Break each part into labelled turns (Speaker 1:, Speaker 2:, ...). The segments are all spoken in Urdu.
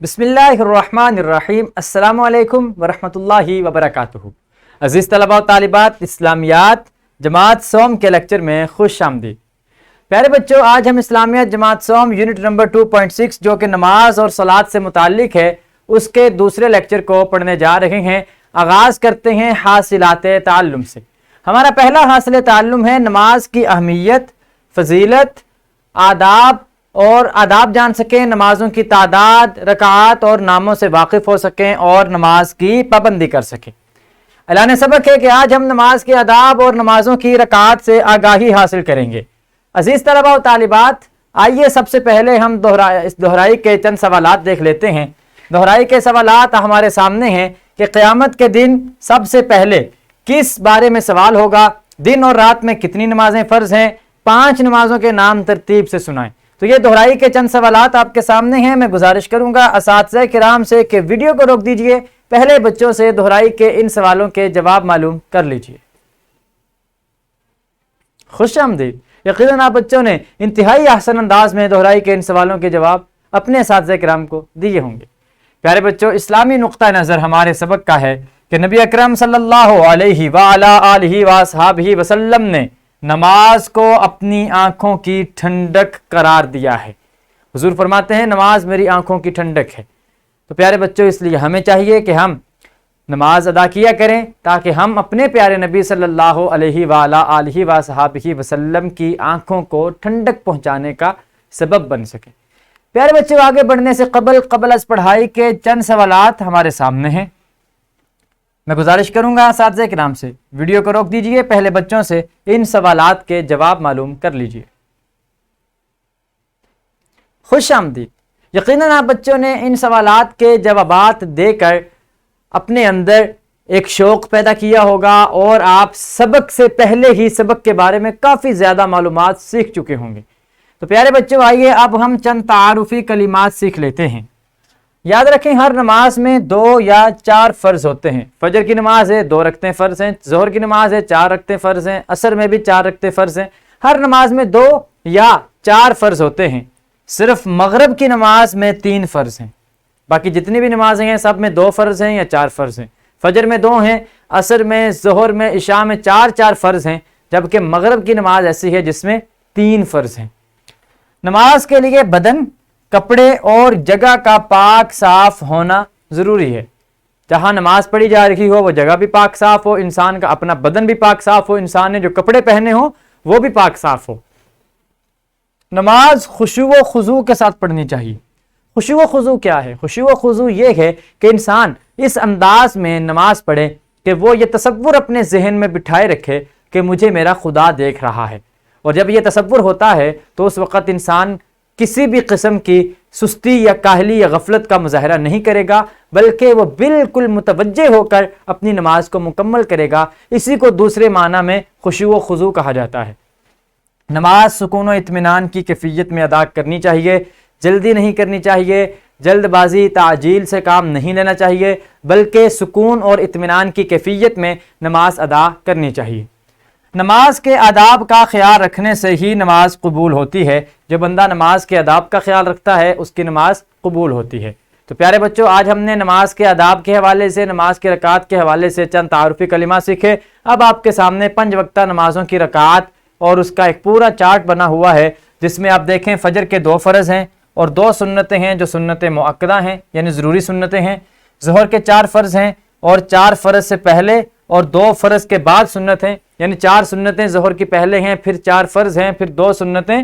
Speaker 1: بسم اللہ الرحمن الرحیم۔ السلام علیکم ورحمۃ اللہ وبرکاتہ۔ عزیز طلباء و طالبات، اسلامیات جماعت سوم کے لیکچر میں خوش آمدید۔ پیارے بچوں، آج ہم اسلامیات جماعت سوم یونٹ نمبر 2.6 جو کہ نماز اور صلاۃ سے متعلق ہے، اس کے دوسرے لیکچر کو پڑھنے جا رہے ہیں۔ آغاز کرتے ہیں حاصلات تعلم سے۔ ہمارا پہلا حاصل تعلم ہے نماز کی اہمیت، فضیلت، آداب اور آداب جان سکیں، نمازوں کی تعداد، رکعات اور ناموں سے واقف ہو سکیں اور نماز کی پابندی کر سکیں۔ اعلان سبق ہے کہ آج ہم نماز کے آداب اور نمازوں کی رکعات سے آگاہی حاصل کریں گے۔ عزیز طلباء و طالبات، آئیے سب سے پہلے ہم اس دہرائی کے چند سوالات دیکھ لیتے ہیں۔ دہرائی کے سوالات ہمارے سامنے ہیں کہ قیامت کے دن سب سے پہلے کس بارے میں سوال ہوگا، دن اور رات میں کتنی نمازیں فرض ہیں، 5 نمازوں کے نام ترتیب سے سنائیں۔ تو یہ دہرائی کے چند سوالات آپ کے سامنے ہیں۔ میں گزارش کروں گا اساتذہ کرام سے کہ ویڈیو کو روک دیجئے، پہلے بچوں سے دہرائی کے ان سوالوں کے جواب معلوم کر لیجئے۔ خوش آمدید۔ یقیناً آپ بچوں نے انتہائی احسن انداز میں دہرائی کے ان سوالوں کے جواب اپنے اساتذہ کرام کو دیے ہوں گے۔ پیارے بچوں، اسلامی نقطہ نظر ہمارے سبق کا ہے کہ نبی اکرم صلی اللہ علیہ وآلہ آلہ وصحبہ وسلم نے نماز کو اپنی آنکھوں کی ٹھنڈک قرار دیا ہے۔ حضور فرماتے ہیں نماز میری آنکھوں کی ٹھنڈک ہے۔ تو پیارے بچوں، اس لیے ہمیں چاہیے کہ ہم نماز ادا کیا کریں تاکہ ہم اپنے پیارے نبی صلی اللہ علیہ وآلہ آلہ وصحبہ وسلم کی آنکھوں کو ٹھنڈک پہنچانے کا سبب بن سکیں۔ پیارے بچوں، آگے بڑھنے سے قبل از پڑھائی کے چند سوالات ہمارے سامنے ہیں۔ میں گزارش کروں گا اساتذہ کرام سے ویڈیو کو روک دیجئے، پہلے بچوں سے ان سوالات کے جواب معلوم کر لیجئے۔ خوش آمدید۔ یقیناً آپ بچوں نے ان سوالات کے جوابات دے کر اپنے اندر ایک شوق پیدا کیا ہوگا اور آپ سبق سے پہلے ہی سبق کے بارے میں کافی زیادہ معلومات سیکھ چکے ہوں گے۔ تو پیارے بچوں، آئیے اب ہم چند تعارفی کلمات سیکھ لیتے ہیں۔ یاد رکھیں، ہر نماز میں 2 یا 4 فرض ہوتے ہیں۔ فجر کی نماز ہے 2 رکعتیں فرض ہیں، ظہر کی نماز ہے 4 رکعتیں فرض ہیں، عصر میں بھی 4 رکعتیں فرض ہیں۔ ہر نماز میں 2 یا 4 فرض ہوتے ہیں۔ صرف مغرب کی نماز میں 3 فرض ہیں، باقی جتنی بھی نمازیں ہیں سب میں 2 فرض ہیں یا 4 فرض ہیں۔ فجر میں 2 ہیں، عصر میں، ظہر میں، عشاء میں 4 فرض ہیں، جبکہ مغرب کی نماز ایسی ہے جس میں 3 فرض ہیں۔ نماز کے لیے بدن، کپڑے اور جگہ کا پاک صاف ہونا ضروری ہے۔ جہاں نماز پڑھی جا رہی ہو وہ جگہ بھی پاک صاف ہو، انسان کا اپنا بدن بھی پاک صاف ہو، انسان نے جو کپڑے پہنے ہوں وہ بھی پاک صاف ہو۔ نماز خشوع و خضوع کے ساتھ پڑھنی چاہیے۔ خشوع و خضوع کیا ہے؟ خشوع و خضوع یہ ہے کہ انسان اس انداز میں نماز پڑھے کہ وہ یہ تصور اپنے ذہن میں بٹھائے رکھے کہ مجھے میرا خدا دیکھ رہا ہے، اور جب یہ تصور ہوتا ہے تو اس وقت انسان کسی بھی قسم کی سستی یا کاہلی یا غفلت کا مظاہرہ نہیں کرے گا، بلکہ وہ بالکل متوجہ ہو کر اپنی نماز کو مکمل کرے گا۔ اسی کو دوسرے معنی میں خشوع و خضوع کہا جاتا ہے۔ نماز سکون و اطمینان کی کیفیت میں ادا کرنی چاہیے، جلدی نہیں کرنی چاہیے، جلد بازی تعجیل سے کام نہیں لینا چاہیے، بلکہ سکون اور اطمینان کی کیفیت میں نماز ادا کرنی چاہیے۔ نماز کے آداب کا خیال رکھنے سے ہی نماز قبول ہوتی ہے۔ جو بندہ نماز کے آداب کا خیال رکھتا ہے اس کی نماز قبول ہوتی ہے۔ تو پیارے بچوں، آج ہم نے نماز کے آداب کے حوالے سے، نماز کی رکعات کے حوالے سے چند تعارفی کلمات سیکھے۔ اب آپ کے سامنے 5 وقتہ نمازوں کی رکعات اور اس کا ایک پورا چارٹ بنا ہوا ہے، جس میں آپ دیکھیں فجر کے 2 فرض ہیں اور 2 سنتیں ہیں جو سنت مؤکدہ ہیں، یعنی ضروری سنتیں ہیں۔ ظہر کے 4 فرض ہیں اور 4 فرض سے پہلے اور 2 فرض کے بعد سنت ہیں، یعنی 4 سنتیں ظہر کی پہلے ہیں، پھر 4 فرض ہیں، پھر 2 سنتیں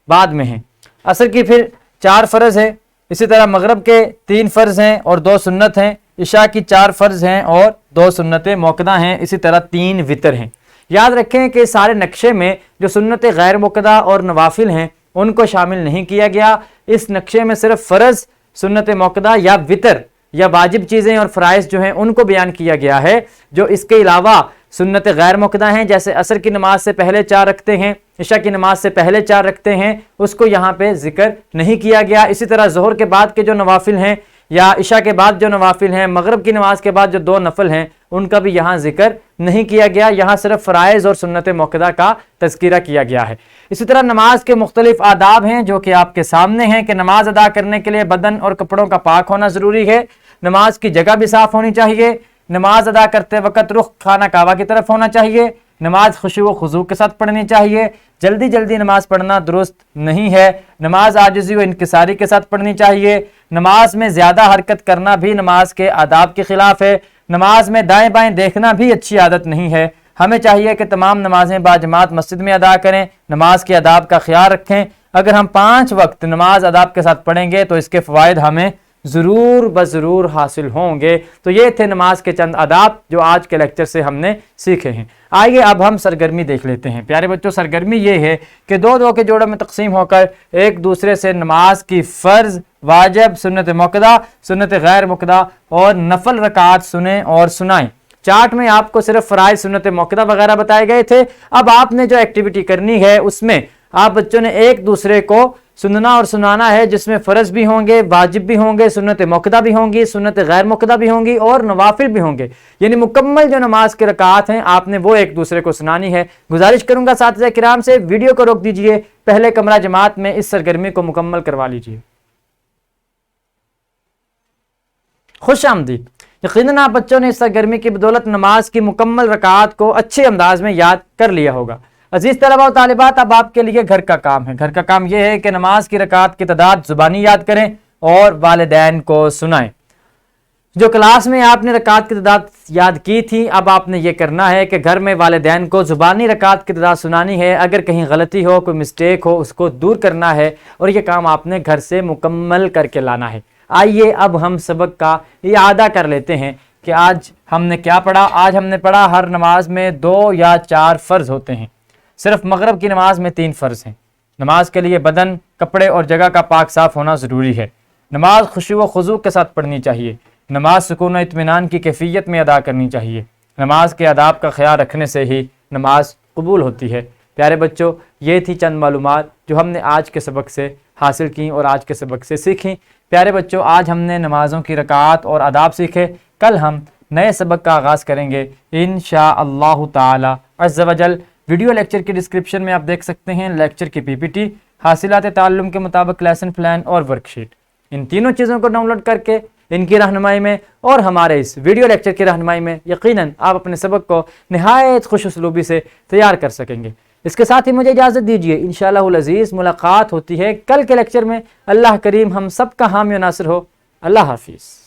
Speaker 1: بعد میں ہیں۔ عصر کی پھر 4 فرض ہے، اسی طرح مغرب کے 3 فرض ہیں اور 2 سنت ہیں، عشاء کی 4 فرض ہیں اور 2 سنتیں مؤکدہ ہیں، اسی طرح 3 وتر ہیں۔ یاد رکھیں کہ سارے نقشے میں جو سنت غیر مؤکدہ اور نوافل ہیں ان کو شامل نہیں کیا گیا۔ اس نقشے میں صرف فرض، سنت مؤکدہ یا وتر یا واجب چیزیں اور فرائض جو ہیں ان کو بیان کیا گیا ہے۔ جو اس کے علاوہ سنت غیر مؤکدہ ہیں، جیسے عصر کی نماز سے پہلے 4 رکعتیں ہیں، عشاء کی نماز سے پہلے 4 رکعتیں ہیں، اس کو یہاں پہ ذکر نہیں کیا گیا۔ اسی طرح ظہر کے بعد کے جو نوافل ہیں یا عشاء کے بعد جو نوافل ہیں، مغرب کی نماز کے بعد جو 2 نفل ہیں ان کا بھی یہاں ذکر نہیں کیا گیا، یہاں صرف فرائض اور سنت موقدہ کا تذکرہ کیا گیا ہے۔ اسی طرح نماز کے مختلف آداب ہیں جو کہ آپ کے سامنے ہیں کہ نماز ادا کرنے کے لیے بدن اور کپڑوں کا پاک ہونا ضروری ہے، نماز کی جگہ بھی صاف ہونی چاہیے، نماز ادا کرتے وقت رخ خانہ کعبہ کی طرف ہونا چاہیے، نماز خشوع و خضوع کے ساتھ پڑھنی چاہیے، جلدی جلدی نماز پڑھنا درست نہیں ہے، نماز عاجزی و انکساری کے ساتھ پڑھنی چاہیے، نماز میں زیادہ حرکت کرنا بھی نماز کے آداب کے خلاف ہے، نماز میں دائیں بائیں دیکھنا بھی اچھی عادت نہیں ہے۔ ہمیں چاہیے کہ تمام نمازیں باجماعت مسجد میں ادا کریں، نماز کے آداب کا خیال رکھیں۔ اگر ہم 5 وقت نماز آداب کے ساتھ پڑھیں گے تو اس کے فوائد ہمیں ضرور بضرور حاصل ہوں گے۔ تو یہ تھے نماز کے چند آداب جو آج کے لیکچر سے ہم نے سیکھے ہیں۔ آئیے اب ہم سرگرمی دیکھ لیتے ہیں۔ پیارے بچوں، سرگرمی یہ ہے کہ دو کے جوڑوں میں تقسیم ہو کر ایک دوسرے سے نماز کی فرض، واجب، سنت موقدہ، سنت غیر موقدہ اور نفل رکعات سنیں اور سنائیں۔ چارٹ میں آپ کو صرف فرائض، سنت موقدہ وغیرہ بتائے گئے تھے۔ اب آپ نے جو ایکٹیویٹی کرنی ہے اس میں آپ بچوں نے ایک دوسرے کو سننا اور سنانا ہے، جس میں فرض بھی ہوں گے، واجب بھی ہوں گے، سنت موقدہ بھی ہوں گی، سنت غیر موقدہ بھی ہوں گی اور نوافل بھی ہوں گے، یعنی مکمل جو نماز کے رکعات ہیں آپ نے وہ ایک دوسرے کو سنانی ہے۔ گزارش کروں گا اساتذہ کرام سے ویڈیو کو روک دیجئے، پہلے کمرہ جماعت میں اس سرگرمی کو مکمل کروا لیجئے۔ خوش آمدید۔ یقیناً آپ بچوں نے اس سرگرمی کی بدولت نماز کی مکمل رکعات کو اچھے انداز میں یاد کر لیا ہوگا۔ عزیز طلباء و طالبات، اب آپ کے لیے گھر کا کام ہے۔ گھر کا کام یہ ہے کہ نماز کی رکعات کی تعداد زبانی یاد کریں اور والدین کو سنائیں۔ جو کلاس میں آپ نے رکعات کی تعداد یاد کی تھی، اب آپ نے یہ کرنا ہے کہ گھر میں والدین کو زبانی رکعات کی تعداد سنانی ہے۔ اگر کہیں غلطی ہو، کوئی مسٹیک ہو، اس کو دور کرنا ہے اور یہ کام آپ نے گھر سے مکمل کر کے لانا ہے۔ آئیے اب ہم سبق کا اعادہ کر لیتے ہیں کہ آج ہم نے کیا پڑھا۔ آج ہم نے پڑھا ہر نماز میں 2 یا 4 فرض ہوتے ہیں، صرف مغرب کی نماز میں 3 فرض ہیں۔ نماز کے لیے بدن، کپڑے اور جگہ کا پاک صاف ہونا ضروری ہے۔ نماز خشوع و خضوع کے ساتھ پڑھنی چاہیے۔ نماز سکون و اطمینان کی کیفیت میں ادا کرنی چاہیے۔ نماز کے آداب کا خیال رکھنے سے ہی نماز قبول ہوتی ہے۔ پیارے بچوں، یہ تھی چند معلومات جو ہم نے آج کے سبق سے حاصل کی اور آج کے سبق سے سیکھیں۔ پیارے بچوں، آج ہم نے نمازوں کی رکعات اور آداب سیکھے۔ کل ہم نئے سبق کا آغاز کریں گے انشاءاللہ تعالی عز و جل۔ ویڈیو لیکچر کی ڈسکرپشن میں آپ دیکھ سکتے ہیں لیکچر کی پی پی ٹی، حاصلات تعلم کے مطابق لیسن پلان اور ورک شیٹ۔ ان تینوں چیزوں کو ڈاؤن لوڈ کر کے ان کی رہنمائی میں اور ہمارے اس ویڈیو لیکچر کی رہنمائی میں یقیناً آپ اپنے سبق کو نہایت خوش اسلوبی سے تیار کر سکیں گے۔ اس کے ساتھ ہی مجھے اجازت دیجیے، انشاءاللہ العزیز ملاقات ہوتی ہے کل کے لیکچر میں۔ اللہ کریم ہم سب کا حامی و ناصر ہو۔ اللہ حافظ۔